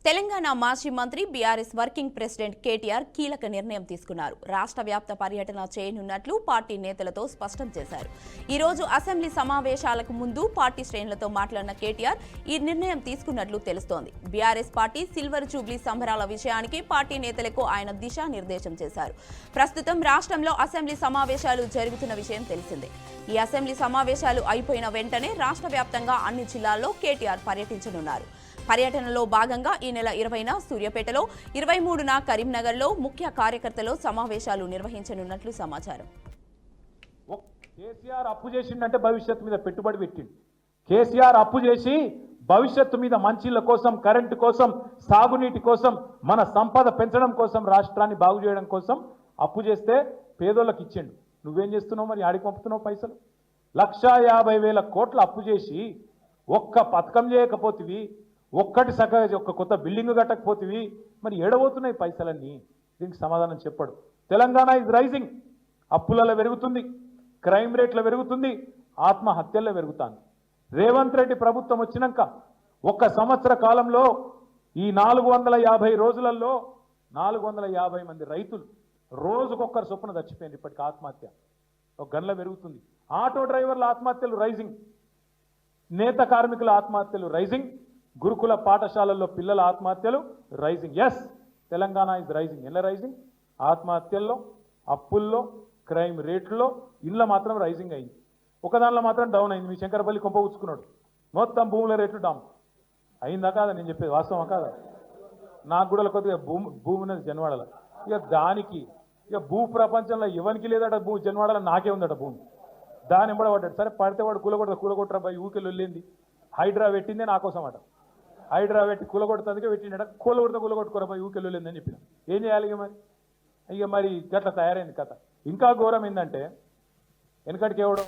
తెలంగాణ మాజీ మంత్రి BRS working president KTR కీలక నిర్ణయం తీసుకున్నారు. రాష్ట్ర వ్యాప్త పర్యటన చేయనున్నట్లు పార్టీ నేతలతో స్పష్టం చేశారు. ఈ రోజు అసెంబ్లీ సమావేశాలకు ముందు పార్టీ శ్రేణులతో మాట్లాడిన కేటీఆర్ ఈ నిర్ణయం తీసుకున్నట్లు తెలుస్తోంది. బీఆర్ఎస్ పార్టీ సిల్వర్ జూబ్లీ సంబరాల విషయానికి పార్టీ నేతలకు ఆయన దిశానిర్దేశం చేశారు. ప్రస్తుతం రాష్ట్రంలో అసెంబ్లీ సమావేశాలు జరుగుతున్న విషయం తెలిసిందే. ఈ అసెంబ్లీ సమావేశాలు అయిపోయిన వెంటనే రాష్ట్ర వ్యాప్తంగా అన్ని జిల్లాల్లో కేటీఆర్ పర్యటించనున్నారు. పర్యటనలో భాగంగా ఈ నెల 20న సూర్యాపేటలో, 23న కరీంనగర్లో ముఖ్య కార్యకర్తలు సమావేశాలు నిర్వహించనున్నట్లు సమాచారం. కేసీఆర్ అప్పు చేసిందంటే భవిష్యత్తు మీద పెట్టుబడి పెట్టిండు. కేసీఆర్ అప్పు చేసి భవిష్యత్తు మీద మంచిళ్ళ కోసం, కరెంటు కోసం, సాగునీటి కోసం, మన సంపద పెంచడం కోసం, రాష్ట్రాన్ని బాగు చేయడం కోసం అప్పు చేస్తే పేదోళ్ళకి ఇచ్చిండు. నువ్వేం చేస్తున్నావు మరి? ఆడికి పంపుతున్నావు పైసలు. 1,50,000 కోట్ల అప్పు చేసి ఒక్క పథకం చేయకపోతివి, ఒక్కటి సగం ఒక్క కొత్త బిల్డింగ్ కట్టకపోతివి, మరి ఏడబోతున్నాయి పైసలన్నీ? దీనికి సమాధానం చెప్పడు. Telangana is rising. అప్పులలో పెరుగుతుంది, క్రైమ్ రేట్లో పెరుగుతుంది, ఆత్మహత్యల్లో పెరుగుతుంది. రేవంత్ రెడ్డి ప్రభుత్వం వచ్చినాక 1 సంవత్సర కాలంలో ఈ 450 రోజులలో 450 మంది రైతులు రోజుకొక్కరు చొప్పున చచ్చిపోయింది. ఇప్పటికి ఆత్మహత్య ఒక గంటలో పెరుగుతుంది. ఆటో డ్రైవర్ల ఆత్మహత్యలు రైజింగ్, నేత కార్మికుల ఆత్మహత్యలు రైజింగ్, గురుకుల పాఠశాలల్లో పిల్లల ఆత్మహత్యలు rising. Yes, Telangana is rising. ఎలా రైజింగ్? ఆత్మహత్యల్లో, అప్పుల్లో, క్రైమ్ రేట్లో, ఇళ్ళ మాత్రం రైజింగ్ అయింది. ఒక దానిలో మాత్రం డౌన్ అయింది. మీ శంకరపల్లి కొంప ఉచ్చుకున్నాడు. మొత్తం భూముల రేట్లు డౌన్ అయిందా కాదా? నేను చెప్పేది వాస్తవం కాదా? నాకు కూడా కొద్దిగా భూమి ఉన్నది జన్వాడల. ఇక దానికి ఇక భూ ప్రపంచంలో ఎవరికి లేదట భూ, జన్వాడల నాకే ఉందట భూమి. దాని కూడా పడ్డాడు. సరే పడితే వాడు కూలగొట్టరా బాయ్, ఊకెళ్ళి వెళ్ళింది. హైడ్రా పెట్టిందే నా కోసం అట. హైడ్రా పెట్టి కూలగొడుతుందికే పెట్టిండట. కూలగొట్టుకోరా బాయ్, ఊకెళ్ళి వెళ్ళిందని చెప్పిన. ఏం చేయాలి ఇక మరి గట్ల తయారైంది కథ. ఇంకా ఘోరం ఏంటంటే వెనకటికి ఎవడో